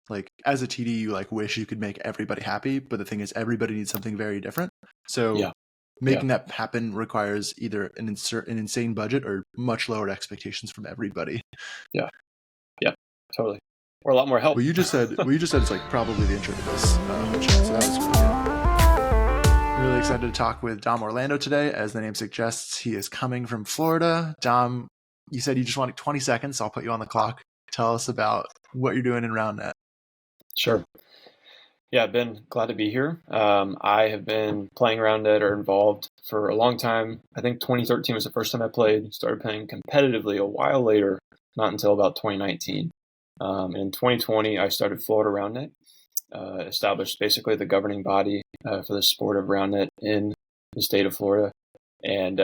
like as a TD, you like wish you could make everybody happy, but the thing is everybody needs something very different. So Yeah. making that happen requires either an insane budget or much lower expectations from everybody. Yeah. Yeah. Totally. Or a lot more help. Well, you just said it's like probably the intro to this whole chat, so that was really good. I'm really excited to talk with Dom Orlando today. As the name suggests, he is coming from Florida. Dom, you said you just wanted 20 seconds, so I'll put you on the clock. Tell us about what you're doing in Roundnet. Sure. Yeah, I've been glad to be here. I have been playing Roundnet or involved for a long time. I think 2013 was the first time I played. Started playing competitively a while later, not until about 2019. In 2020, I started Florida Roundnet, established basically the governing body for the sport of Roundnet in the state of Florida. And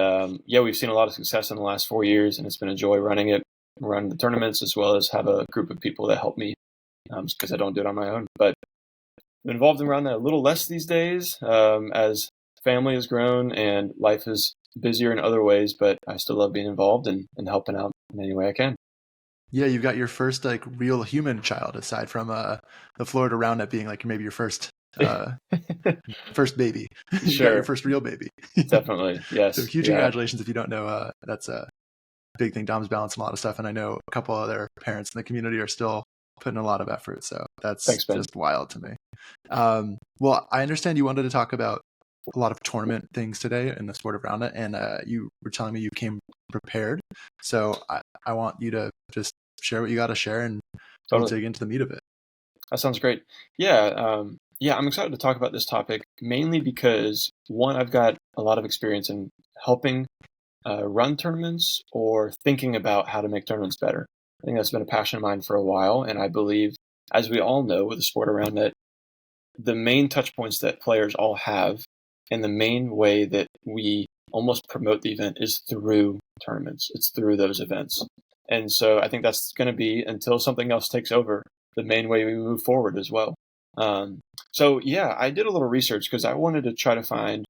we've seen a lot of success in the last 4 years, and it's been a joy running it, run the tournaments, as well as have a group of people that help me because I don't do it on my own. But I'm involved in Roundnet a little less these days as family has grown and life is busier in other ways, but I still love being involved and helping out in any way I can. Yeah, you've got your first like real human child aside from the Florida Roundnet being like maybe your first first baby. You got your first real baby. Definitely, yes. So huge congratulations if you don't know. That's a big thing. Dom's balancing a lot of stuff, and I know a couple other parents in the community are still putting a lot of effort. So that's just wild to me. Well, I understand you wanted to talk about a lot of tournament things today in the sport of Roundnet, and you were telling me you came prepared. So I want you to just share what you got to share, and we'll dig into the meat of it. That sounds great. Yeah, I'm excited to talk about this topic, mainly because, one, I've got a lot of experience in helping run tournaments or thinking about how to make tournaments better. I think that's been a passion of mine for a while, and I believe, as we all know with the sport of Roundnet, the main touch points that players all have and the main way that we almost promote the event is through tournaments. It's through those events. And so I think that's going to be, until something else takes over, the main way we move forward as well. I did a little research because I wanted to try to find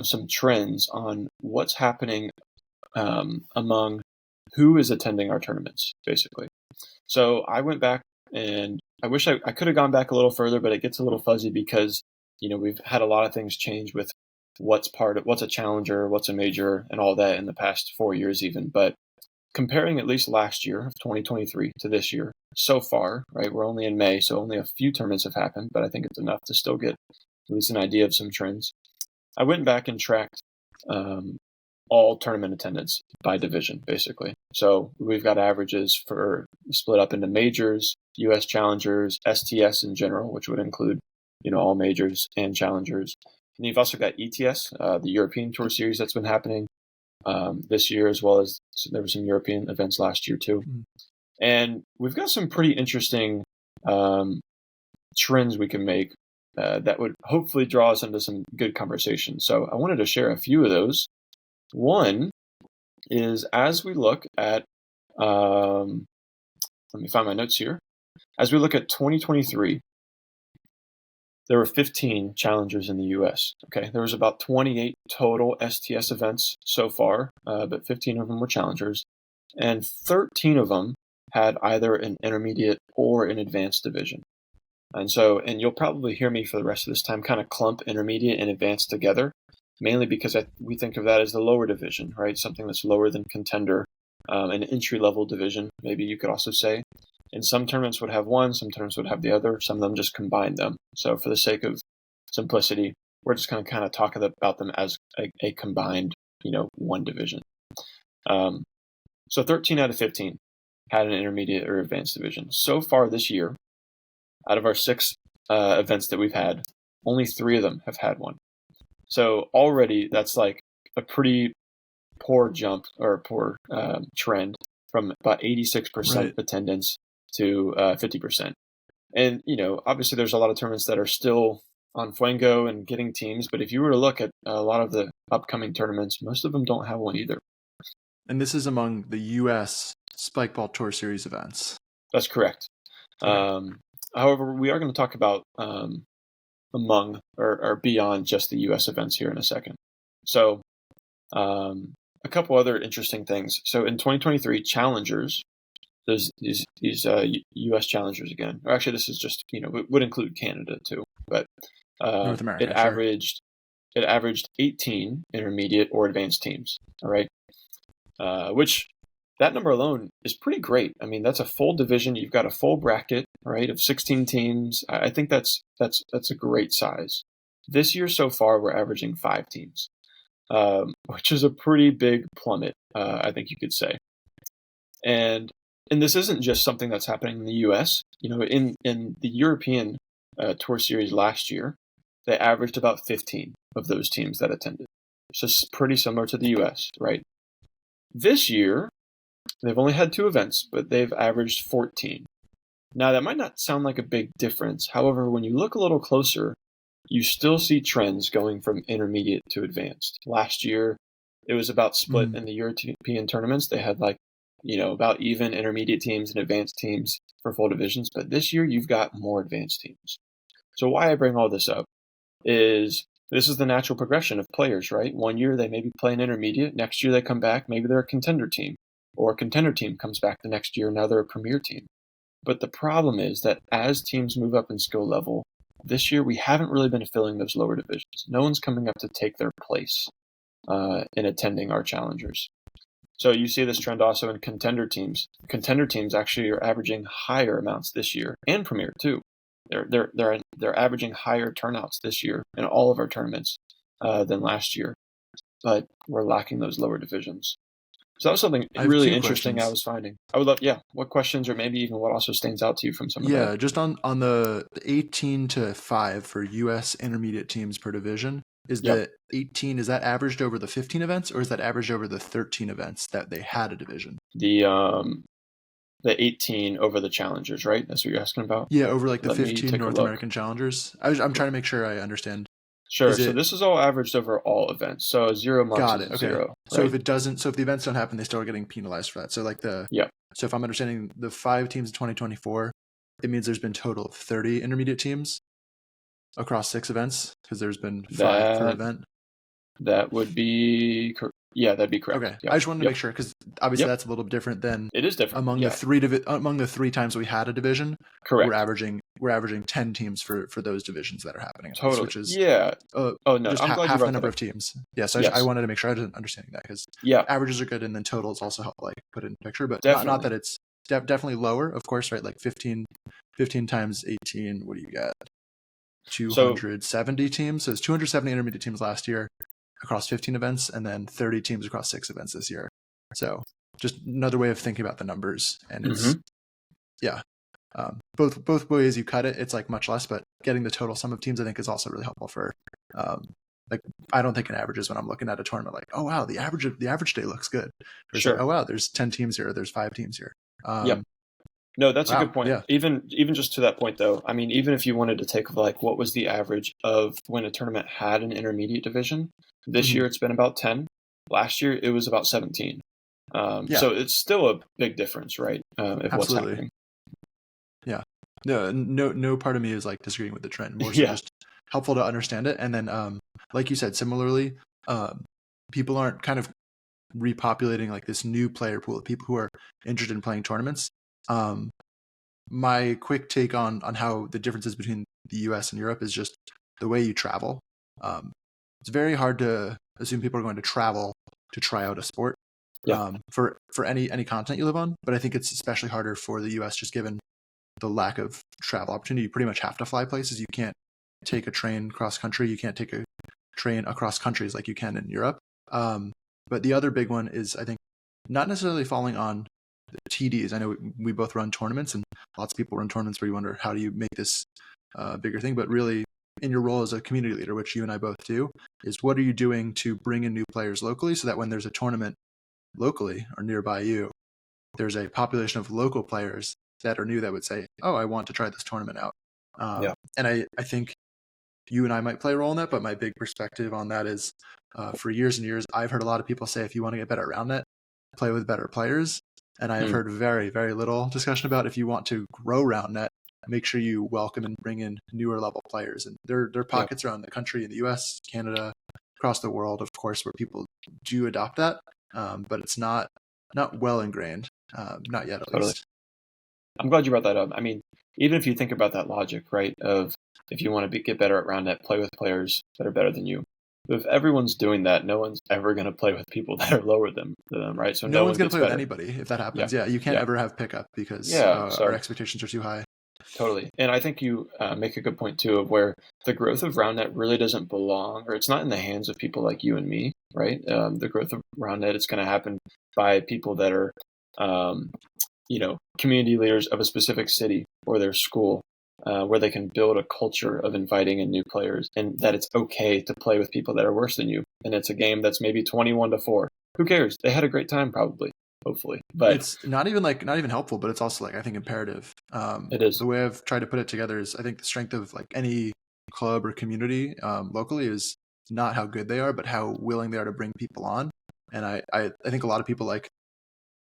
some trends on what's happening among who is attending our tournaments, basically. So I went back, and I wish I could have gone back a little further, but it gets a little fuzzy because, we've had a lot of things change with what's a challenger, what's a major, and all that in the past 4 years even. But comparing at least last year of 2023 to this year, so far, right, we're only in May, so only a few tournaments have happened, but I think it's enough to still get at least an idea of some trends. I went back and tracked all tournament attendance by division, basically. So we've got averages for split up into majors, US challengers, STS in general, which would include, all majors and challengers. And you've also got ETS, the European Tour Series that's been happening this year, as well as there were some European events last year too. Mm-hmm. And we've got some pretty interesting trends we can make that would hopefully draw us into some good conversation. So I wanted to share a few of those. One is, as we look at, let me find my notes here. As we look at 2023, there were 15 challengers in the U.S. Okay, there was about 28 total STS events so far, but 15 of them were challengers, and 13 of them had either an intermediate or an advanced division. And you'll probably hear me for the rest of this time kind of clump intermediate and advanced together, mainly because we think of that as the lower division, right? Something that's lower than contender, an entry-level division, maybe you could also say. And some tournaments would have one, some tournaments would have the other, some of them just combine them. So for the sake of simplicity, we're just going to kind of talk about them as a combined, one division. So 13 out of 15 had an intermediate or advanced division. So far this year, out of our 6 events that we've had, only 3 of them have had one. So already that's like a pretty poor jump or poor trend from about 86% attendance to 50%. And, obviously there's a lot of tournaments that are still on Fuego and getting teams, but if you were to look at a lot of the upcoming tournaments, most of them don't have one either. And this is among the U.S. Spikeball Tour Series events. That's correct. However, we are going to talk about among or beyond just the U.S. events here in a second. So a couple other interesting things. So in 2023, challengers these U.S. challengers again. Or actually, this is just it would include Canada too, but North America, it sure. averaged 18 intermediate or advanced teams. All right, which that number alone is pretty great. I mean, that's a full division. You've got a full bracket, right, of 16 teams. I think that's a great size. This year so far, we're averaging 5 teams, which is a pretty big plummet, I think you could say. And this isn't just something that's happening in the U.S. In the European Tour Series last year, they averaged about 15 of those teams that attended. So it's pretty similar to the U.S., right? This year, they've only had 2 events, but they've averaged 14. Now, that might not sound like a big difference. However, when you look a little closer, you still see trends going from intermediate to advanced. Last year, it was about split in the European tournaments. They had about even intermediate teams and advanced teams for full divisions. But this year, you've got more advanced teams. So why I bring all this up is this is the natural progression of players, right? One year, they maybe play an intermediate. Next year, they come back. Maybe they're a contender team. Or a contender team comes back the next year. Now they're a premier team. But the problem is that as teams move up in skill level, this year we haven't really been filling those lower divisions. No one's coming up to take their place in attending our challengers. So you see this trend also in contender teams. Contender teams actually are averaging higher amounts this year, and premier too. They're averaging higher turnouts this year in all of our tournaments than last year, but we're lacking those lower divisions. So that was something really interesting questions. I was finding. I would love, what questions or maybe even what also stands out to you from some of that? Yeah, just on the 18 to 5 for U.S. intermediate teams per division, is the 18, is that averaged over the 15 events or is that averaged over the 13 events that they had a division? The 18 over the challengers, right? That's what you're asking about? Yeah, over like the 15 North American challengers. I'm trying to make sure I understand. Sure. So this is all averaged over all events. So 0 months is 0. Right? So if the events don't happen, they still are getting penalized for that. So so if I'm understanding the 5 teams in 2024, it means there's been a total of 30 intermediate teams across 6 events because there's been 5 per event. That would be that'd be correct. Okay, I just wanted to make sure because obviously that's a little different than it is different among the 3 times we had a division. Correct. We're averaging 10 teams for those divisions that are happening. Totally. Which is just I'm glad half the number of teams. Yeah, so I wanted to make sure I was understanding that because averages are good and then totals also help put it in picture, but not that it's definitely lower, of course, right? Like 15 times 18. What do you got? 270 teams. So it's 270 intermediate teams last year across 15 events, and then 30 teams across 6 events this year. So just another way of thinking about the numbers, and it's both ways you cut it, it's like much less, but getting the total sum of teams I think is also really helpful for I don't think in averages when I'm looking at a tournament like, oh wow, the average day looks good. Sure. Like, oh wow, there's 10 teams here, there's 5 teams here. No, that's a good point. Yeah. Even just to that point though, I mean, even if you wanted to take what was the average of when a tournament had an intermediate division, this year it's been about 10. Last year it was about 17. So it's still a big difference, right? Of what's happening. Yeah. No part of me is like disagreeing with the trend. More so just helpful to understand it. And then like you said, similarly, people aren't kind of repopulating like this new player pool of people who are interested in playing tournaments. My quick take on how the differences between the US and Europe is just the way you travel. It's very hard to assume people are going to travel to try out a sport for any continent you live on. But I think it's especially harder for the US just given the lack of travel opportunity. You pretty much have to fly places. You can't take a train cross country. You can't take a train across countries like you can in Europe. But the other big one is, I think, not necessarily falling on the TDs. I know we both run tournaments, and lots of people run tournaments where you wonder how do you make this bigger thing. But really, in your role as a community leader, which you and I both do, is what are you doing to bring in new players locally so that when there's a tournament locally or nearby you, there's a population of local players that are new that would say, oh, I want to try this tournament out. And I think you and I might play a role in that, but my big perspective on that is for years and years, I've heard a lot of people say, if you want to get better at Roundnet, play with better players. And I have heard very, very little discussion about if you want to grow Roundnet, make sure you welcome and bring in newer level players. And there are pockets around the country, in the US, Canada, across the world, of course, where people do adopt that. But it's not well ingrained, not yet at least. I'm glad you brought that up. I mean, even if you think about that logic, right, of if you want to get better at Roundnet, play with players that are better than you. If everyone's doing that, no one's ever going to play with people that are lower than them, right? So no no one's one going to gets play with better. anybody if that happens. Yeah, Yeah, you can't yeah, ever have pickup because yeah. our So expectations are too high. totally. And I think you make a good point too of where the growth of Roundnet really doesn't belong, or it's not in the hands of people like you and me, right? The growth of Roundnet is going to happen by people that are, community leaders of a specific city or their school, where they can build a culture of inviting in new players, and that it's okay to play with people that are worse than you. And it's a game that's maybe 21-4. Who cares? They had a great time, probably. Hopefully, but it's not even helpful, but it's also I think imperative. it is. The way I've tried to put it together is I think the strength of any club or community locally is not how good they are, but how willing they are to bring people on. And I think a lot of people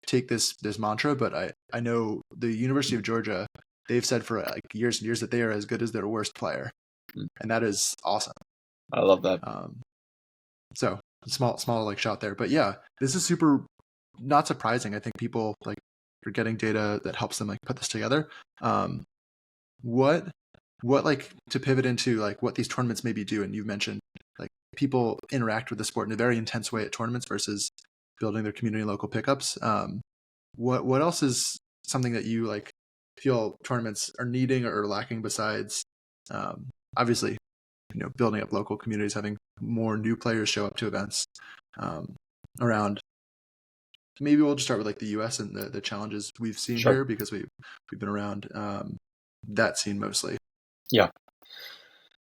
take this mantra, but I know the University of Georgia, they've said for years and years that they are as good as their worst player, and that is awesome. I love that. So small shot there, but yeah, this is super. Not surprising. I think people are getting data that helps them put this together. What to pivot into what these tournaments maybe do, and you mentioned people interact with the sport in a very intense way at tournaments versus building their community and local pickups. What else is something that you feel tournaments are needing or lacking besides obviously building up local communities, having more new players show up to events around. Maybe we'll just start with the U.S. and the challenges we've seen here, because we've been around that scene mostly. Yeah.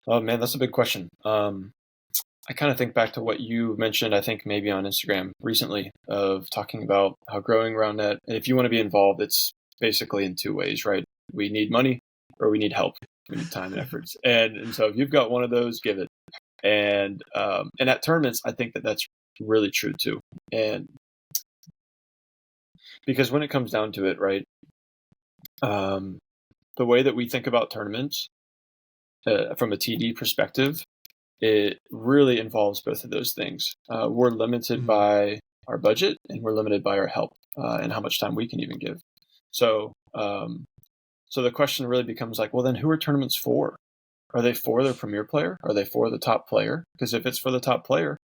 Oh man, that's a big question. I kind of think back to what you mentioned, I think maybe on Instagram recently, of talking about how growing Roundnet, and if you want to be involved, it's basically in two ways, right? We need money or we need help. We need time and efforts. And so if you've got one of those, give it. And at tournaments, I think that's really true too. And because when it comes down to it, right, the way that we think about tournaments from a TD perspective, it really involves both of those things. We're limited by our budget, and we're limited by our help and how much time we can even give. So the question really becomes well, then who are tournaments for? Are they for their premier player? Are they for the top player? Because if it's for the top player,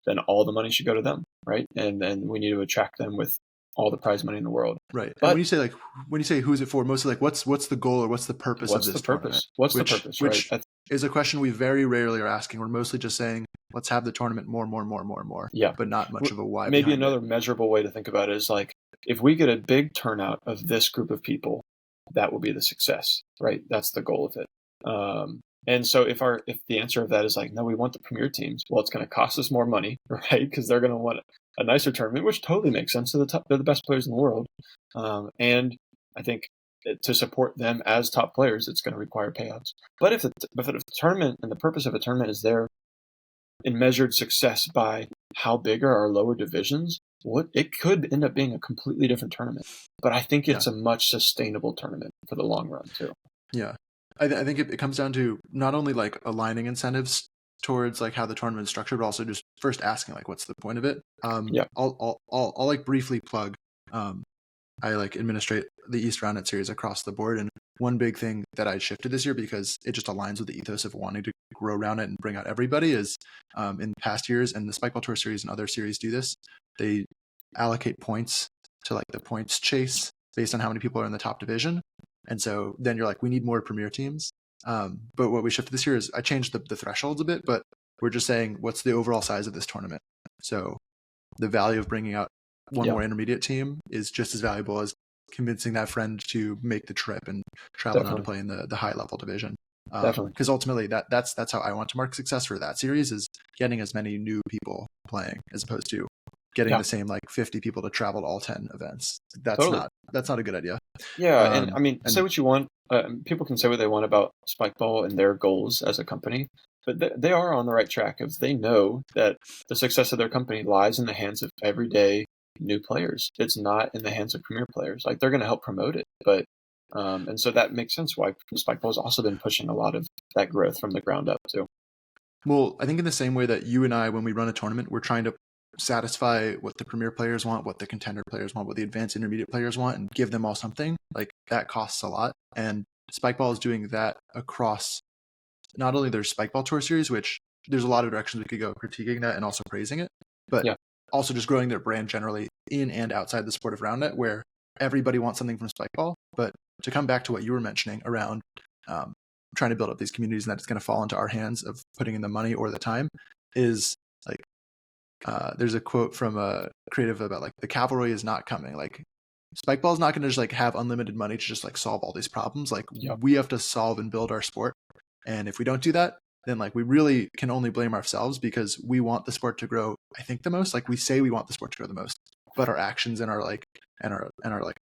then all the money should go to them, right? And then we need to attract them with all the prize money in the world. Right. But and when you say who's it for, mostly what's the goal or what's the purpose of this tournament? What's the purpose? Which right? is a question we very rarely are asking. We're mostly just saying, let's have the tournament more. Yeah. But not much of a why. Maybe another measurable way to think about it is if we get a big turnout of this group of people, that will be the success, right? That's the goal of it. And so if the answer of that is no, we want the premier teams, well, it's going to cost us more money, right? Because they're going to want a nicer tournament, which totally makes sense. They're the best players in the world. And I think to support them as top players, it's going to require payouts. But if the tournament and the purpose of a tournament is there in measured success by how big are our lower divisions, it could end up being a completely different tournament. But I think it's a much sustainable tournament for the long run too. Yeah. I think it comes down to not only aligning incentives towards how the tournament is structured, but also just first asking what's the point of it. I'll briefly plug. I administrate the East Roundnet series across the board, and one big thing that I shifted this year because it just aligns with the ethos of wanting to grow Roundnet and bring out everybody is in past years, and the Spikeball Tour series and other series do this. They allocate points to the points chase based on how many people are in the top division. And so then you're we need more premier teams. But what we shifted this year is I changed the thresholds a bit, but we're just saying what's the overall size of this tournament. So the value of bringing out one more intermediate team is just as valuable as convincing that friend to make the trip and travel down to play in the high level division. Because ultimately that's how I want to mark success for that series, is getting as many new people playing as opposed to getting the same 50 people to travel to all 10 events. That's not a good idea. Yeah, and I mean, say what you want. People can say what they want about Spikeball and their goals as a company, but they are on the right track if they know that the success of their company lies in the hands of everyday new players. It's not in the hands of premier players. They're going to help promote it, but and so that makes sense why Spikeball has also been pushing a lot of that growth from the ground up too. Well, I think in the same way that you and I, when we run a tournament, we're trying to satisfy what the premier players want, what the contender players want, what the advanced intermediate players want, and give them all something. that costs a lot. And Spikeball is doing that across not only their Spikeball Tour series, which there's a lot of directions we could go critiquing that and also praising it, but also just growing their brand generally in and outside the sport of Roundnet, where everybody wants something from Spikeball. But to come back to what you were mentioning around trying to build up these communities and that it's going to fall into our hands of putting in the money or the time is like, there's a quote from a creative about like the cavalry is not coming. Like Spikeball is not going to just like have unlimited money to just like solve all these problems. Like we have to solve and build our sport. And if we don't do that, then like we really can only blame ourselves because we want the sport to grow, I think, the most. Like we say we want the sport to grow the most, but our actions and our like and our like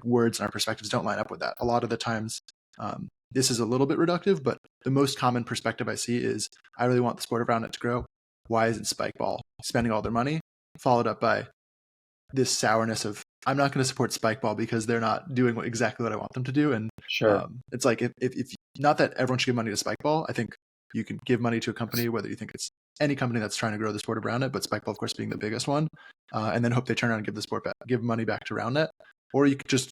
words and our perspectives don't line up with that. A lot of the times, this is a little bit reductive, but the most common perspective I see is I really want the sport of Roundnet to grow. Why isn't Spikeball spending all their money? Followed up by this sourness of I'm not going to support Spikeball because they're not doing exactly what I want them to do. And it's like if not that everyone should give money to Spikeball. I think you can give money to a company, whether you think it's any company that's trying to grow the sport of Roundnet, but Spikeball, of course, being the biggest one, and then hope they turn around and give the sport back, give money back to Roundnet. Or you could just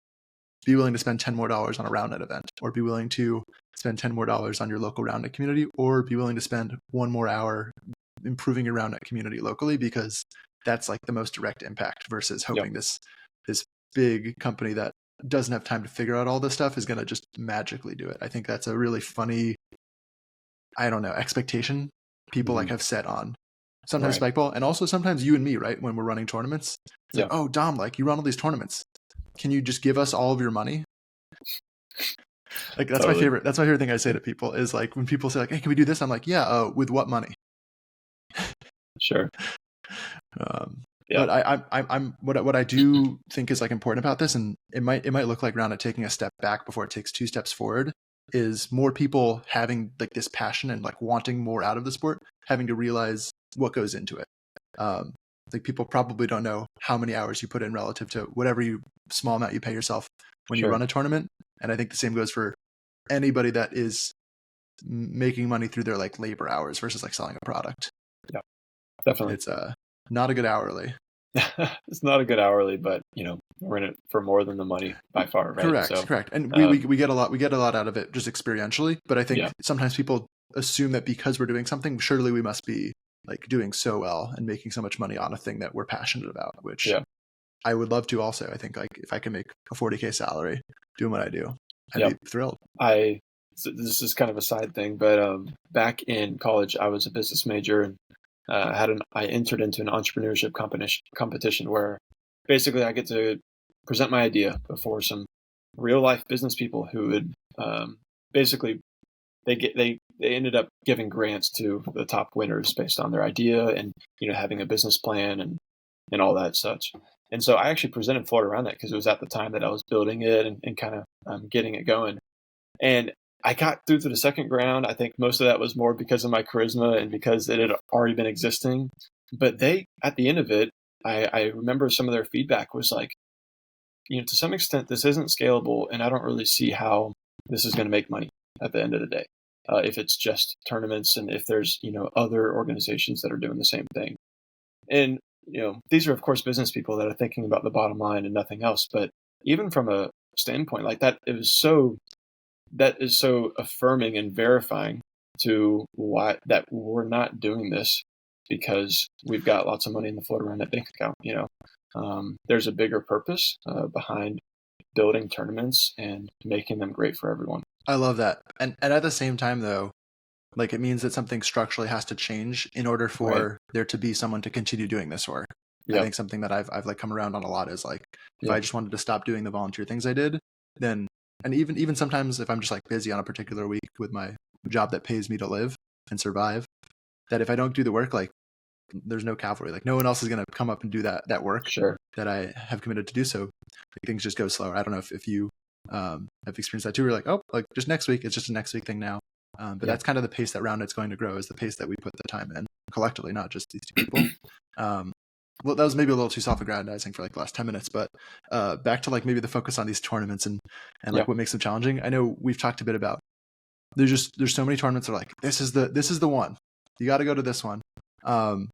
be willing to spend $10 more on a Roundnet event, or be willing to spend $10 more on your local Roundnet community, or be willing to spend 1 more hour improving your Roundnet community locally, because that's like the most direct impact versus hoping this big company that doesn't have time to figure out all this stuff is going to just magically do it. I think that's a really funny, I don't know, expectation people like have set on sometimes Spikeball, and also sometimes you and me, right? When we're running tournaments, it's like, oh, Dom, like you run all these tournaments. Can you just give us all of your money? Like that's my favorite. That's my favorite thing I say to people is like when people say like, hey, can we do this? I'm like, yeah, with what money? Sure. But I'm what I do think is like important about this, and it might look like Roundnet taking a step back before it takes 2 steps forward, is more people having like this passion and like wanting more out of the sport, having to realize what goes into it. Like people probably don't know how many hours you put in relative to whatever small amount you pay yourself when you run a tournament. And I think the same goes for anybody that is making money through their like labor hours versus like selling a product. Yeah, definitely. It's not a good hourly. It's not a good hourly, but we're in it for more than the money by far, right? Correct. And we get a lot out of it just experientially. But I think sometimes people assume that because we're doing something, surely we must be like doing so well and making so much money on a thing that we're passionate about, which I would love to also. I think like if I can make a $40,000 salary doing what I do, I'd be thrilled. So this is kind of a side thing, but back in college, I was a business major, and I entered into an entrepreneurship competition where basically I get to present my idea before some real life business people who would basically they ended up giving grants to the top winners based on their idea and having a business plan and all that such. And so I actually presented Florida Roundnet because it was at the time that I was building it and kind of getting it going. And I got through to the second round. I think most of that was more because of my charisma and because it had already been existing. But at the end of it, I remember some of their feedback was like, to some extent, this isn't scalable, and I don't really see how this is going to make money at the end of the day. If it's just tournaments and if there's, other organizations that are doing the same thing. And, these are, of course, business people that are thinking about the bottom line and nothing else. But even from a standpoint like that, that is so affirming and verifying to why that we're not doing this because we've got lots of money in the Florida Roundnet bank account. There's a bigger purpose behind building tournaments and making them great for everyone. I love that. And at the same time, though, like it means that something structurally has to change in order for there to be someone to continue doing this work. I think something that I've like come around on a lot is like, if I just wanted to stop doing the volunteer things I did, then, and even sometimes if I'm just like busy on a particular week with my job that pays me to live and survive, that if I don't do the work, like there's no cavalry, like no one else is going to come up and do that work that I have committed to do. So like, things just go slower. I don't know if you have experienced that too. We're like, oh, like just next week, it's just a next week thing now. But that's kind of the pace that Roundnet's going to grow, is the pace that we put the time in collectively, not just these 2 people. Well, that was maybe a little too self-aggrandizing for like the last 10 minutes, but back to like maybe the focus on these tournaments and like what makes them challenging. I know we've talked a bit about there's so many tournaments that are like, this is the one, you got to go to this one. Trying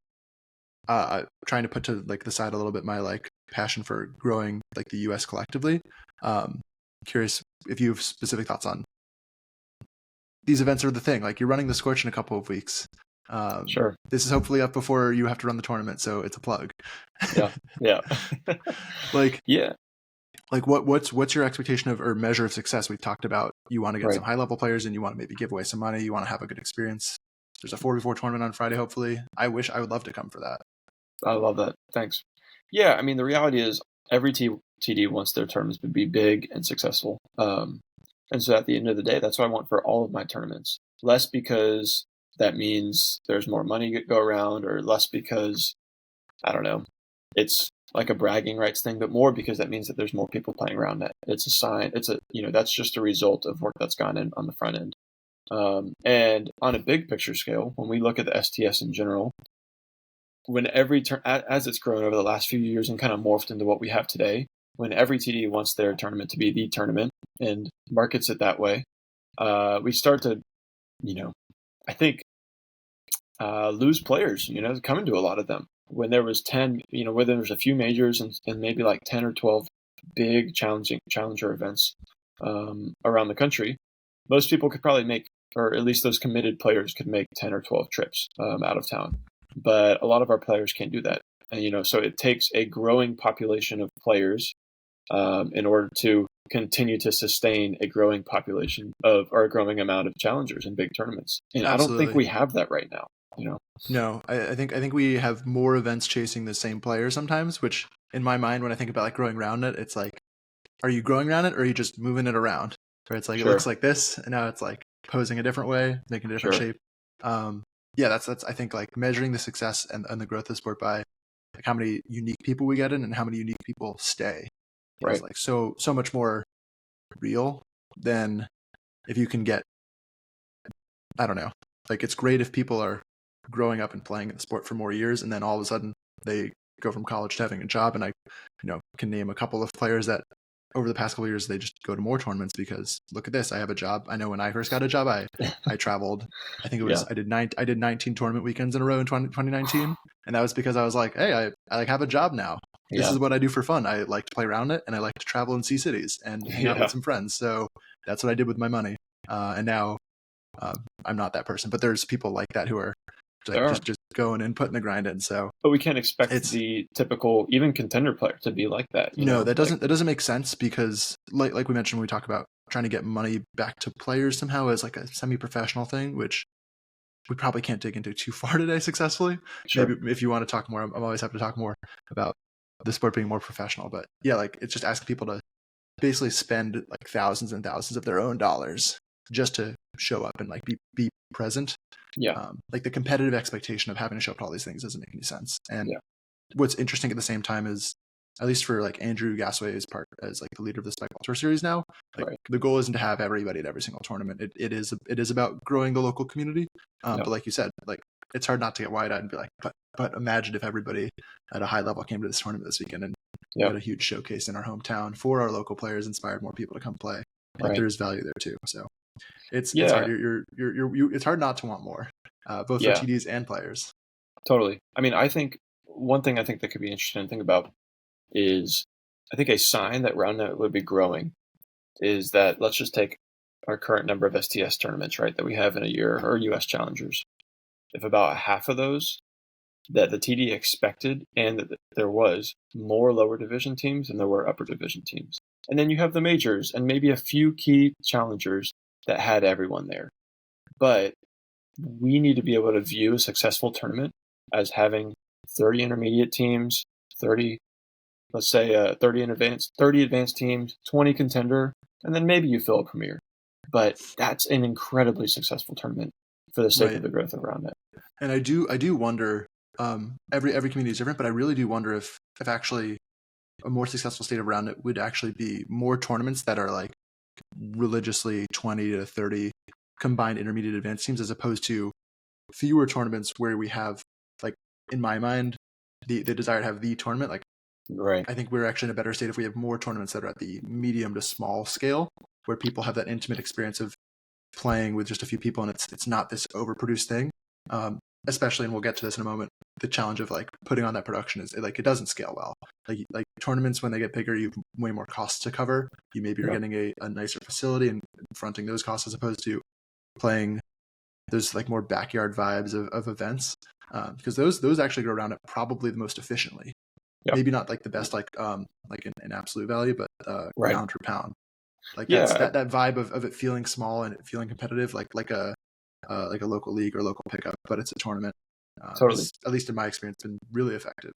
to put to like the side a little bit my like passion for growing like the US collectively. curious if you have specific thoughts on these events are the thing. Like you're running the Scorch in a couple of weeks. Sure. This is hopefully up before you have to run the tournament, so it's a plug. Yeah. Like, yeah. Like what's your expectation of or measure of success? We've talked about you want to get Right. some high level players and you want to maybe give away some money. You want to have a good experience. There's a 4v4 tournament on Friday, hopefully. I would love to come for that. I love that. Thanks. Yeah, I mean, the reality is every TD wants their tournaments to be big and successful. And so at the end of the day, that's what I want for all of my tournaments. Less because that means there's more money to go around, or less because, I don't know, it's like a bragging rights thing, but more because that means that there's more people playing Roundnet. It's a sign. That's just a result of work that's gone in on the front end. And on a big picture scale, when we look at the STS in general, when every as it's grown over the last few years and kind of morphed into what we have today, when every TD wants their tournament to be the tournament and markets it that way, we start to, I think, lose players, coming to a lot of them. When there was 10, where there was a few majors and maybe like 10 or 12 big challenger events around the country, most people could probably make, or at least those committed players could make 10 or 12 trips out of town. But a lot of our players can't do that. And, so it takes a growing population of players in order to continue to sustain a growing population or a growing amount of challengers in big tournaments. And Absolutely. I don't think we have that right now. No, I think we have more events chasing the same player sometimes, which in my mind, when I think about like growing Roundnet, it's like, are you growing Roundnet or are you just moving it around? Where it's like, It looks like this, and now it's like posing a different way, making a different shape. Yeah, that's I think like measuring the success and the growth of the sport by like how many unique people we get in and how many unique people stay. Right. It's like so much more real than if you can get, I don't know, like it's great if people are growing up and playing in the sport for more years and then all of a sudden they go from college to having a job. And I, can name a couple of players that over the past couple of years, they just go to more tournaments because look at this, I have a job. I know when I first got a job, I traveled, I think it was, I did 19 tournament weekends in a row in 2019. And that was because I was like, hey, I like have a job now. This is what I do for fun. I like to play Roundnet and I like to travel and see cities and hang out with some friends. So that's what I did with my money. And now I'm not that person, but there's people like that who are like just going and putting the grind in. So, but we can't expect the typical even contender player to be like that. That doesn't make sense because like we mentioned when we talk about trying to get money back to players somehow as like a semi-professional thing, which we probably can't dig into too far today successfully. Sure. Maybe if you want to talk more, I'm always happy to talk more about the sport being more professional. But yeah, like it's just asking people to basically spend like thousands and thousands of their own dollars just to show up and like be present. Yeah. Like the competitive expectation of having to show up to all these things doesn't make any sense. And what's interesting at the same time is, at least for like Andrew Gasway's part as like the leader of the Spike Ball Tour series now, like the goal isn't to have everybody at every single tournament. It is about growing the local community. But like you said, like it's hard not to get wide-eyed and be like, but imagine if everybody at a high level came to this tournament this weekend and had a huge showcase in our hometown for our local players, inspired more people to come play. Like there's value there too. So it's hard. It's hard not to want more, both for TDs and players. Totally. I mean, I think one thing I think that could be interesting to think about is, I think a sign that Roundnet would be growing is that let's just take our current number of STS tournaments, right, that we have in a year, or US Challengers. If about half of those that the TD expected and that there was more lower division teams than there were upper division teams. And then you have the majors and maybe a few key challengers that had everyone there. But we need to be able to view a successful tournament as having 30 intermediate teams, 30 advanced teams, 20 contender, and then maybe you fill a premier. But that's an incredibly successful tournament for the sake of the growth of Roundnet. And I do wonder, every community is different, but I really do wonder if actually a more successful state of Roundnet would actually be more tournaments that are like religiously 20 to 30 combined intermediate advanced teams, as opposed to fewer tournaments where we have, like, in my mind, the desire to have the tournament. Like, I think we're actually in a better state if we have more tournaments that are at the medium to small scale, where people have that intimate experience of playing with just a few people, and it's not this overproduced thing. Especially, and we'll get to this in a moment, the challenge of like putting on that production is like it doesn't scale well. Like tournaments, when they get bigger, you have way more costs to cover. You maybe are getting a nicer facility and fronting those costs as opposed to playing those like more backyard vibes of events, because those actually go around it probably the most efficiently. Maybe not like the best like in absolute value, but pound for pound. Like that's that vibe of it feeling small and it feeling competitive, like a local league or local pickup, but it's a tournament. Totally. At least in my experience, been really effective.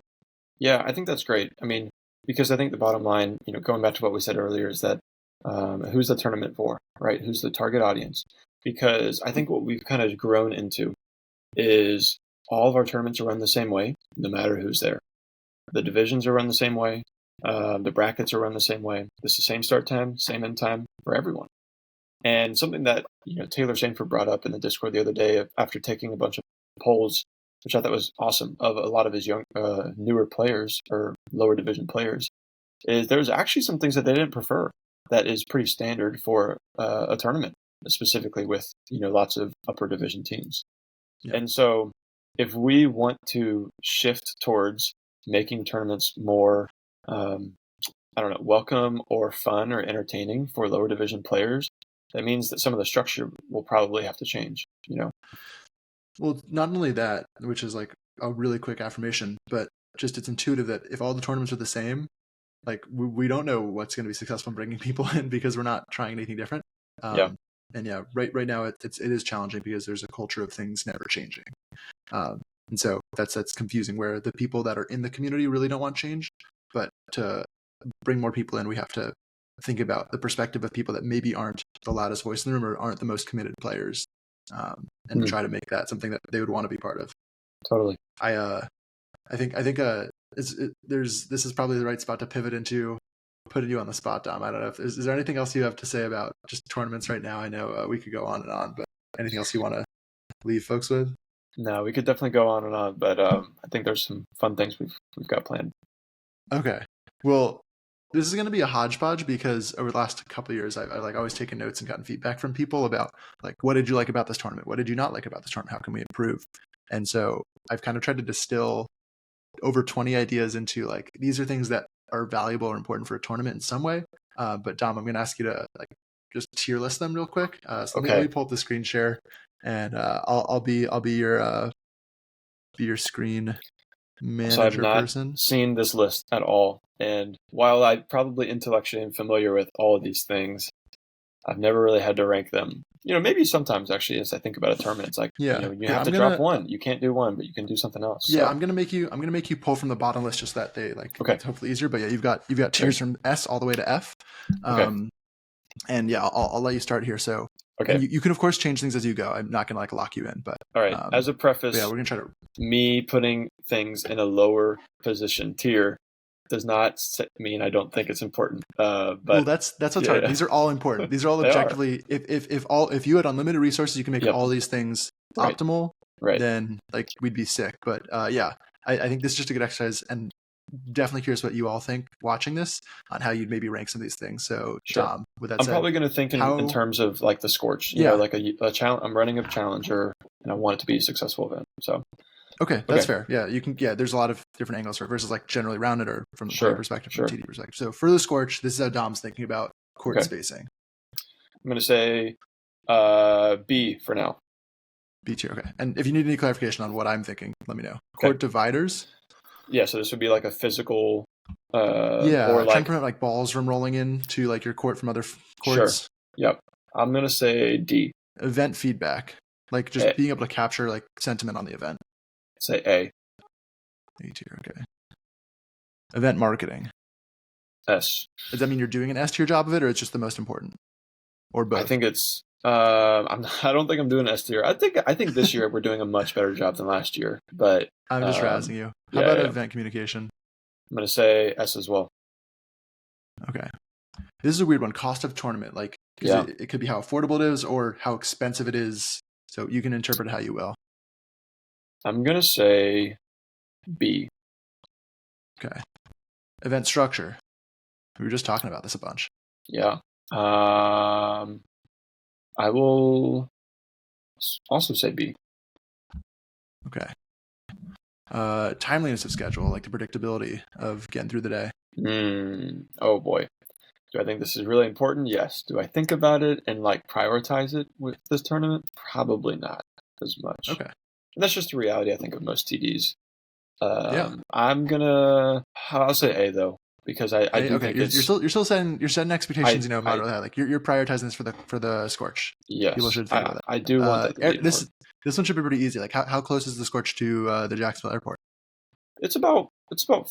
Yeah, I think that's great. I mean, because I think the bottom line, going back to what we said earlier, is that who's the tournament for, right? Who's the target audience? Because I think what we've kind of grown into is all of our tournaments are run the same way, no matter who's there. The divisions are run the same way. The brackets are run the same way. It's the same start time, same end time for everyone. And something that Taylor Sanford brought up in the Discord the other day after taking a bunch of polls, which I thought was awesome, of a lot of his newer players or lower division players, is there's actually some things that they didn't prefer that is pretty standard for a tournament, specifically with lots of upper division teams. Yeah. And so if we want to shift towards making tournaments more welcome or fun or entertaining for lower division players, that means that some of the structure will probably have to change, Well, not only that, which is like a really quick affirmation, but just it's intuitive that if all the tournaments are the same, like we don't know what's going to be successful in bringing people in because we're not trying anything different. And yeah, right now it is challenging because there's a culture of things never changing. And so that's confusing, where the people that are in the community really don't want change, but to bring more people in, we have to think about the perspective of people that maybe aren't the loudest voice in the room or aren't the most committed players, and try to make that something that they would want to be part of. Totally. I think this is probably the right spot to pivot into putting you on the spot, Dom. I don't know if is there anything else you have to say about just tournaments right now? I know we could go on and on, but anything else you want to leave folks with? No, we could definitely go on and on, but I think there's some fun things we've got planned. Okay. Well, this is going to be a hodgepodge because over the last couple of years, I've like always taken notes and gotten feedback from people about like, what did you like about this tournament? What did you not like about this tournament? How can we improve? And so I've kind of tried to distill over 20 ideas into like, these are things that are valuable or important for a tournament in some way. But Dom, I'm going to ask you to like just tier list them real quick. So let me pull up the screen share, and I'll be your screen manager person. I've not seen this list at all, and while I probably intellectually am familiar with all of these things, I've never really had to rank them. Maybe sometimes actually, as I think about a tournament, it's like you have to drop one. You can't do one, but you can do something else. Yeah, so I'm gonna make you pull from the bottom list just that they like. It's hopefully easier, but yeah, you've got tiers from S all the way to F. And yeah, I'll let you start here. So you can of course change things as you go. I'm not gonna like lock you in, but all right. As a preface, we're gonna try to. Me putting things in a lower position tier does not mean I don't think it's important. But well, that's what's hard. These are all important. These are all objectively. If you had unlimited resources, you can make all these things optimal. Right. Then like we'd be sick. But I think this is just a good exercise, and definitely curious what you all think watching this on how you'd maybe rank some of these things. So Dom, with that said, I'm probably going to think in terms of like the Scorch. You know, like a challenge. I'm running a challenger, and I want it to be a successful event. So. Okay, that's fair. Yeah, you can. Yeah, there's a lot of different angles for it versus like generally Roundnet or from the player perspective, from TD perspective. So for the Scorch, this is how Dom's thinking about court spacing. I'm going to say B for now. B tier. Okay, and if you need any clarification on what I'm thinking, let me know. Court dividers. Yeah, so this would be like a physical. Or trying to prevent like balls from rolling into like your court from other courts. Sure. Yep. I'm going to say D. Event feedback, like just being able to capture like sentiment on the event. Say A. A tier, okay. Event marketing. S. Does that mean you're doing an S tier job of it, or it's just the most important, or both? I think it's. I don't think I'm doing S tier. I think this year we're doing a much better job than last year. But I'm just razzing you. How about event communication? I'm gonna say S as well. Okay. This is a weird one. Cost of tournament, like it could be how affordable it is or how expensive it is. So you can interpret it how you will. I'm going to say B. Okay. Event structure. We were just talking about this a bunch. Yeah. I will also say B. Okay. Timeliness of schedule, like the predictability of getting through the day. Oh boy. Do I think this is really important? Yes. Do I think about it and like prioritize it with this tournament? Probably not as much. Okay. And that's just the reality, I think, of most TDs. Yeah. I'll say A though, because I do okay. think You're still setting expectations, moderately high. Like you're prioritizing this for the Scorch. Yes. People should think about that. I do want that to be this one should be pretty easy. Like how close is the Scorch to the Jacksonville airport? It's about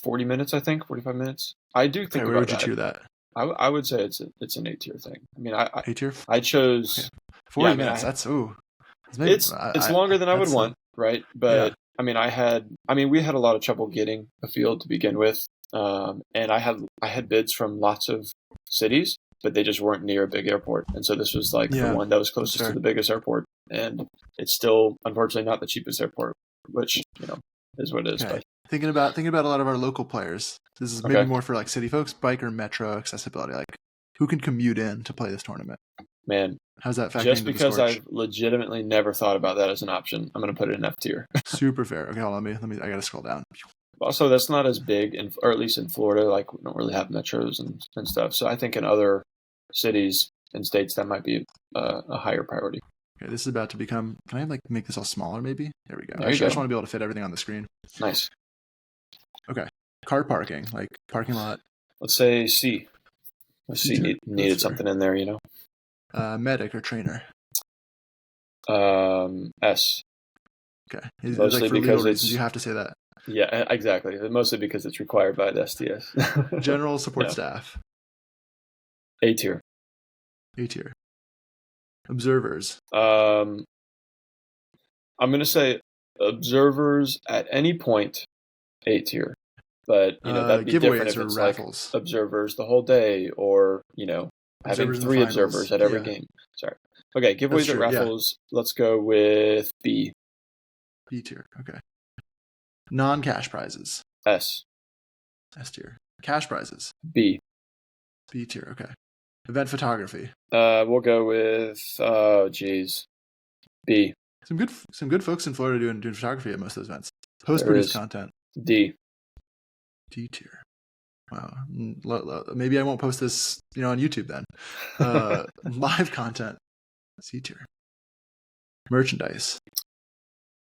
40 minutes, I think, 45 minutes. I do think. Where would you choose that? I would say it's an A-tier thing. I mean, A-tier. I chose 40 minutes. That's It's longer than I would want, right? But yeah. we had a lot of trouble getting a field to begin with, and I had bids from lots of cities, but they just weren't near a big airport, and so this was like the one that was closest to the biggest airport, and it's still unfortunately not the cheapest airport, which is what it is. Okay. But thinking about a lot of our local players. This is maybe more for like city folks, bike or metro accessibility. Like who can commute in to play this tournament? Man, how's that factoring just into because the Scorch? I've legitimately never thought about that as an option, I'm going to put it in F tier. Super fair. Okay, hold on, let me. I got to scroll down. Also, that's not as big, or at least in Florida, like we don't really have metros and stuff. So I think in other cities and states that might be a higher priority. Okay, this is about to become. Can I make this all smaller? Maybe. There we go. I just want to be able to fit everything on the screen. Nice. Okay, car parking, like parking lot. Let's say C. C needed something in there, Medic or trainer. S. Okay. Mostly like because you have to say that. Yeah, exactly. Mostly because it's required by the STS. General support staff. A tier. A tier. Observers. I'm going to say observers at any point, A tier. But that'd be different if it's raffles. Like observers the whole day, or having 3 observers at every game. Sorry. Okay, giveaways at raffles. Yeah. Let's go with B. B tier. Okay. Non-cash prizes. S. S tier. Cash prizes. B. B tier. Okay. Event photography. We'll go with B. Some good folks in Florida doing photography at most of those events. Post-produced content. D. D tier. Wow. Maybe I won't post this, on YouTube then. Live content. C tier. Merchandise.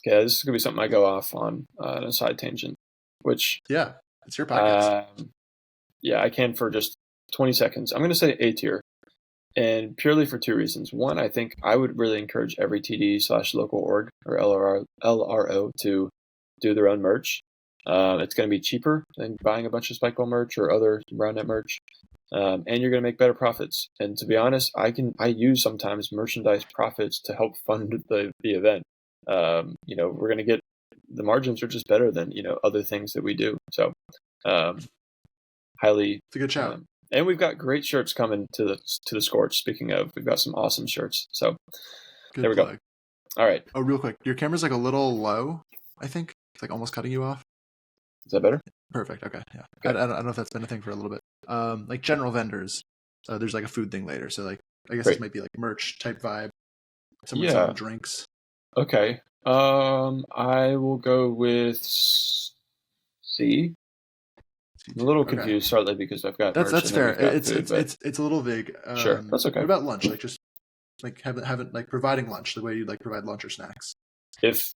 Yeah, this is gonna be something I go off on a side tangent. Which it's your podcast. I can for just 20 seconds. I'm gonna say A tier, and purely for 2 reasons. One, I think I would really encourage every TD/local org or LRO to do their own merch. It's going to be cheaper than buying a bunch of Spikeball merch or other Roundnet merch, and you're going to make better profits. And to be honest, I use sometimes merchandise profits to help fund the event. We're going to get the margins are just better than other things that we do. So, highly. It's a good shout. And we've got great shirts coming to the Scorch. Speaking of, we've got some awesome shirts. So, there we go. All right. Oh, real quick, your camera's like a little low. I think it's like almost cutting you off. Is that better? Perfect. Okay. Yeah. I don't know if that's been a thing for a little bit. Like general vendors. There's like a food thing later. So like, I guess this might be like merch type vibe. Someone selling drinks. Okay. I will go with C. I'm a little confused slightly because I've got that's fair. It's a little vague. Sure, that's okay. What about lunch? Like just like having like providing lunch the way you like provide lunch or snacks. If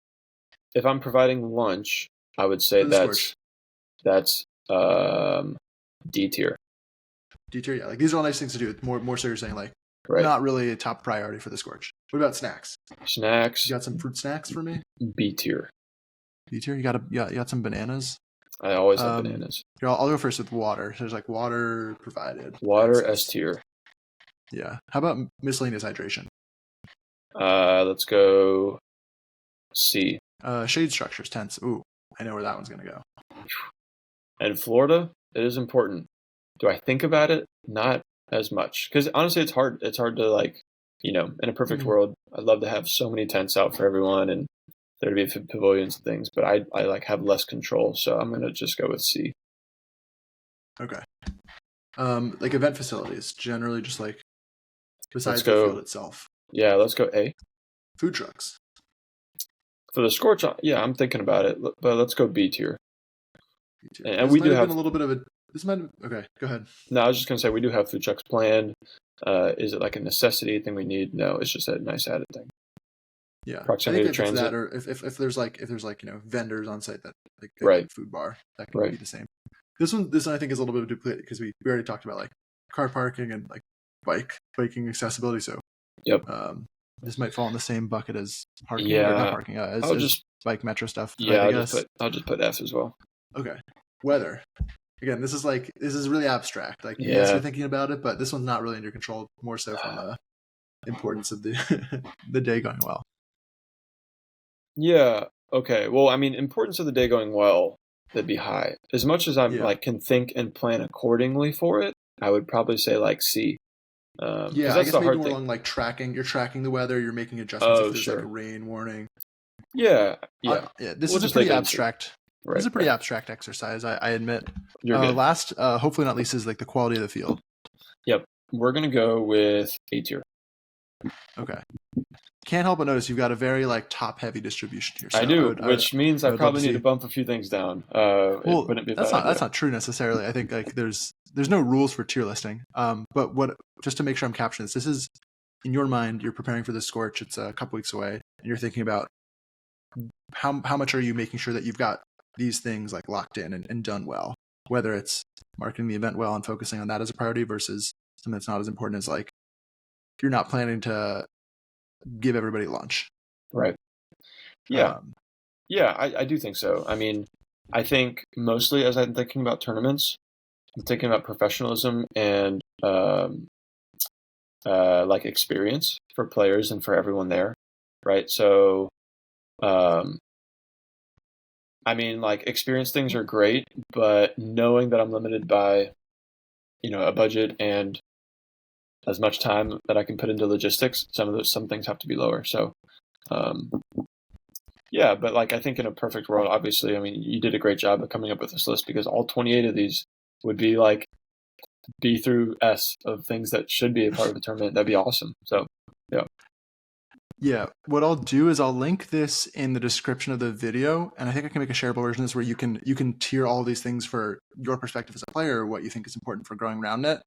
I'm providing lunch, I would say that's D tier. D tier, yeah. Like these are all nice things to do. More so you're saying like not really a top priority for the Scorch. What about snacks? Snacks. You got some fruit snacks for me? B tier. B tier. You got some bananas. I always have bananas. I'll go first with water. So there's like water provided. Water S tier. Yeah. How about miscellaneous hydration? Let's go C. Shade structures, tents. Ooh, I know where that one's gonna go. And Florida, it is important. Do I think about it? Not as much, because honestly, it's hard. It's hard to like, in a perfect world, I'd love to have so many tents out for everyone and there to be pavilions and things, but I like have less control, so I'm gonna just go with C. Okay. Like event facilities, generally just like besides the field itself. Yeah, let's go A. Food trucks. For the Scorch, yeah, I'm thinking about it, but let's go B tier. And we do have been a little bit of a. This might okay. Go ahead. No, I was just gonna say we do have food trucks planned. Is it like a necessity thing we need? No, it's just a nice added thing. Yeah, proximity I think to if transit. it's that, or if there's like vendors on site that like right. food bar, that can be the same. This one I think is a little bit of a duplicate because we already talked about like car parking and like biking accessibility. So yep, this might fall in the same bucket as parking or not parking. As just bike metro stuff. Yeah, I'll just put F as well. Okay, weather. Again, this is really abstract. Like yes, you're thinking about it, but this one's not really in your control. More so from the importance of the the day going well. Yeah. Okay. Well, I mean, importance of the day going well, that'd be high. As much as I like can think and plan accordingly for it, I would probably say like C. I guess maybe more along like tracking. You're tracking the weather. You're making adjustments if there's like a rain warning. Yeah. This is a pretty abstract. This is a pretty abstract exercise. I admit. You're good. Last, hopefully not least, is like the quality of the field. Yep. We're gonna go with A tier. Okay. Can't help but notice you've got a very like top heavy distribution here. So I do, which means I probably need to bump a few things down. Well, that's not true necessarily. I think like there's no rules for tier listing. But just to make sure I'm capturing this is in your mind. You're preparing for the Scorch. It's a couple weeks away, and you're thinking about how much are you making sure that you've got these things like locked in and done well. Whether it's marketing the event well and focusing on that as a priority versus something that's not as important as like you're not planning to give everybody lunch. Right. Yeah. I do think so. I mean, I think mostly as I'm thinking about tournaments, I'm thinking about professionalism and like experience for players and for everyone there. Right. So, I mean, like experience things are great, but knowing that I'm limited by, a budget and as much time that I can put into logistics, some things have to be lower. So, but like I think in a perfect world, obviously, I mean, you did a great job of coming up with this list because all 28 of these would be like B through S of things that should be a part of the tournament. That'd be awesome. So, yeah. Yeah, what I'll do is I'll link this in the description of the video, and I think I can make a shareable version of this where you can tier all these things for your perspective as a player, what you think is important for growing Roundnet,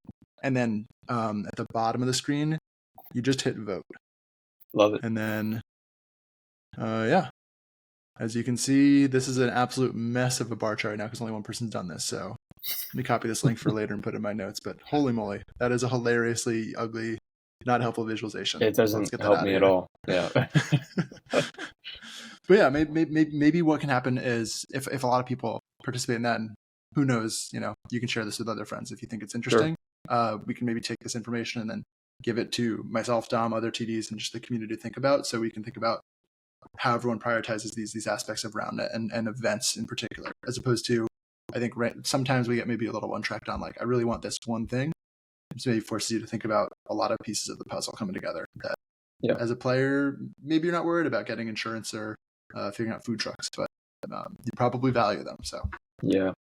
and then at the bottom of the screen, you just hit vote. Love it. And then, as you can see, this is an absolute mess of a bar chart right now because only one person's done this. So let me copy this link for later and put it in my notes. But holy moly, that is a hilariously ugly, not helpful visualization. It doesn't help me at all. Yeah. But yeah, maybe what can happen is if a lot of people participate in that, and who knows, you can share this with other friends if you think it's interesting. Sure. We can maybe take this information and then give it to myself, Dom, other TDs, and just the community to think about, so we can think about how everyone prioritizes these aspects of Roundnet and events in particular, as opposed to, I think sometimes we get maybe a little one-tracked on like, I really want this one thing. It maybe forces you to think about a lot of pieces of the puzzle coming together that as a player, maybe you're not worried about getting insurance or figuring out food trucks, but you probably value them. So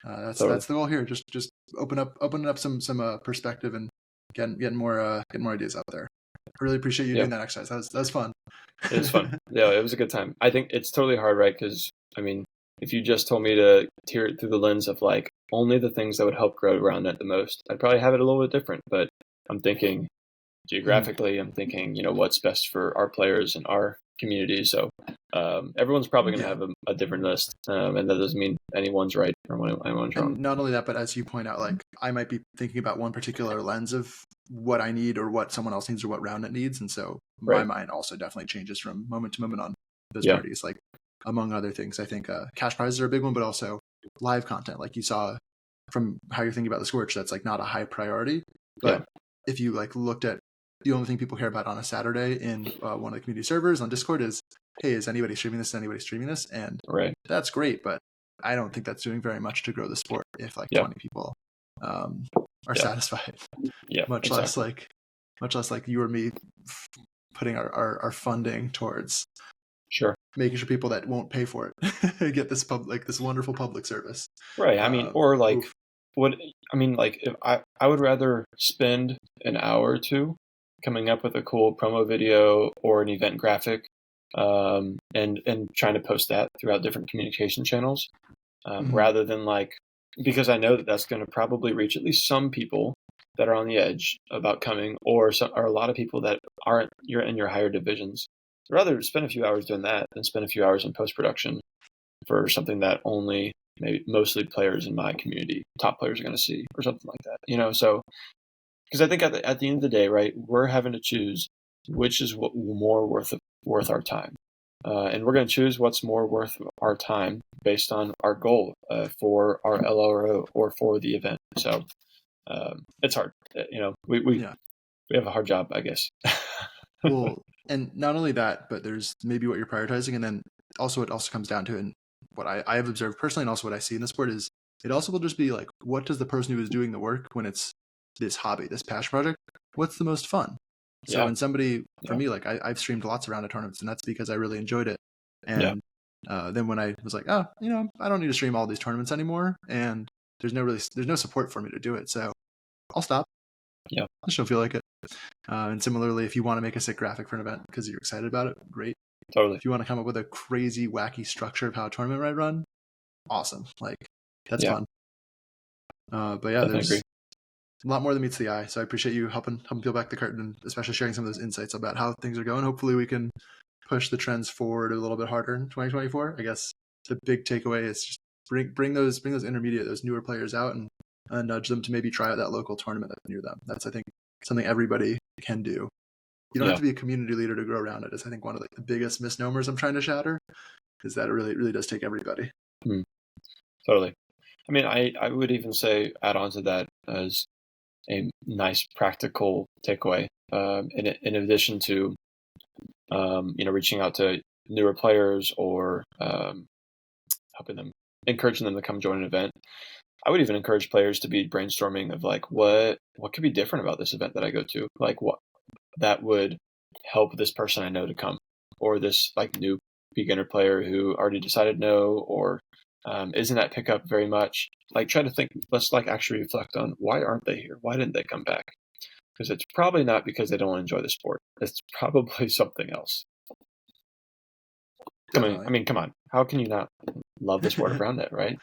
that's the goal here. Just opening up some perspective and getting more ideas out there. I really appreciate you doing that exercise. That was fun. It was fun. Yeah, it was a good time. I think it's totally hard, right? Because I mean, if you just told me to tier it through the lens of like only the things that would help grow Roundnet the most, I'd probably have it a little bit different. But I'm thinking geographically, I'm thinking, what's best for our players and our community. So everyone's probably going to have a different list. And that doesn't mean anyone's right or anyone's wrong. And not only that, but as you point out, like I might be thinking about one particular lens of what I need or what someone else needs or what Roundnet needs. And so my mind also definitely changes from moment to moment on those parties. Like among other things, I think cash prizes are a big one, but also live content. Like you saw from how you're thinking about the Scorch, that's like not a high priority. But if you like looked at the only thing people care about on a Saturday in one of the community servers on Discord is, hey, is anybody streaming this? Is anybody streaming this? And that's great, but I don't think that's doing very much to grow the sport if like 20 people are satisfied. Much less like you or me putting our funding towards making sure people that won't pay for it get this this wonderful public service. Right. I mean, or like if I would rather spend an hour or two coming up with a cool promo video or an event graphic and trying to post that throughout different communication channels, rather than because I know that that's going to probably reach at least some people that are on the edge about coming, or a lot of people that aren't in your higher divisions. I'd rather spend a few hours doing that than spend a few hours in post-production for something that only maybe mostly players in my community, top players, are going to see, or something like that. So because I think at the end of the day, right, we're having to choose which is what more worth our time. And we're going to choose what's more worth our time based on our goal for our LRO or for the event. So it's hard. We have a hard job, I guess. Well, and not only that, but there's maybe what you're prioritizing, and then also it also comes down to, and what I have observed personally, and also what I see in the sport, is it also will just be like, what does the person who is doing the work, when it's this hobby, this passion project, what's the most fun? So when somebody, for me, I've streamed lots of Roundnet tournaments, and that's because I really enjoyed it. And then when I was like, I don't need to stream all these tournaments anymore, and there's no support for me to do it, so I'll stop. Yeah, I just don't feel like it. And similarly, if you want to make a sick graphic for an event because you're excited about it, great. Totally. If you want to come up with a crazy, wacky structure of how a tournament might run, awesome. That's fun. But yeah, there's a lot more than meets the eye. So I appreciate you helping peel back the curtain, and especially sharing some of those insights about how things are going. Hopefully we can push the trends forward a little bit harder in 2024. I guess the big takeaway is just bring those intermediate, those newer players out, and nudge them to maybe try out that local tournament that's near them. That's, I think, something everybody can do. You don't have to be a community leader to grow around it. Is, I think, one of the biggest misnomers I'm trying to shatter, is that it really does take everybody. Totally. I mean, I would even say, add on to that as a nice practical takeaway, in addition to reaching out to newer players, or encouraging them to come join an event. I would even encourage players to be brainstorming of what could be different about this event that I go to, what that would help this person I know to come, or this new beginner player who already decided no, or isn't at pickup very much. Try to think. Let's actually reflect on, why aren't they here? Why didn't they come back? Because it's probably not because they don't enjoy the sport. It's probably something else. Come on. How can you not love the sport of Roundnet, right?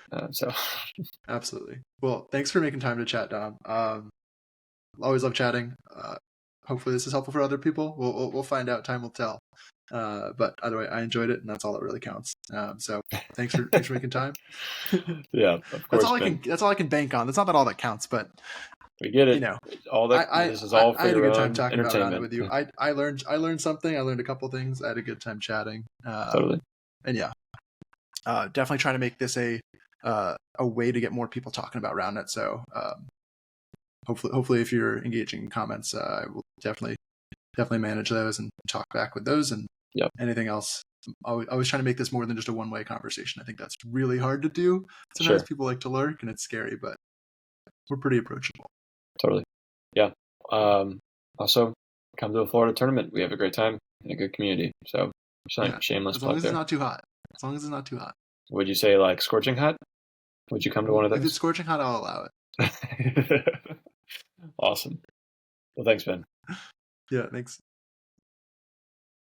Absolutely. Well, thanks for making time to chat, Dom. Always love chatting. Hopefully this is helpful for other people. We'll find out. Time will tell. But either way, I enjoyed it, and that's all that really counts. So thanks for making time. Yeah, of course. That's all I can bank on. That's not all that counts, but we get it. All that this is all for I had a good time talking about Roundnet with you. I learned something. I learned a couple things. I had a good time chatting. Totally. And definitely trying to make this a way to get more people talking about Roundnet. So hopefully if you're engaging in comments, I will definitely manage those and talk back with those, and anything else. I was trying to make this more than just a one-way conversation. I think that's really hard to do. Sometimes people like to lurk, and it's scary, but we're pretty approachable. Totally. Yeah. Also, come to a Florida tournament. We have a great time and a good community. So, shameless plug there. As long as it's not too hot. Would you say scorching hot? Would you come to one of those? If it's scorching hot, I'll allow it. Awesome. Well, thanks, Ben. Yeah, thanks.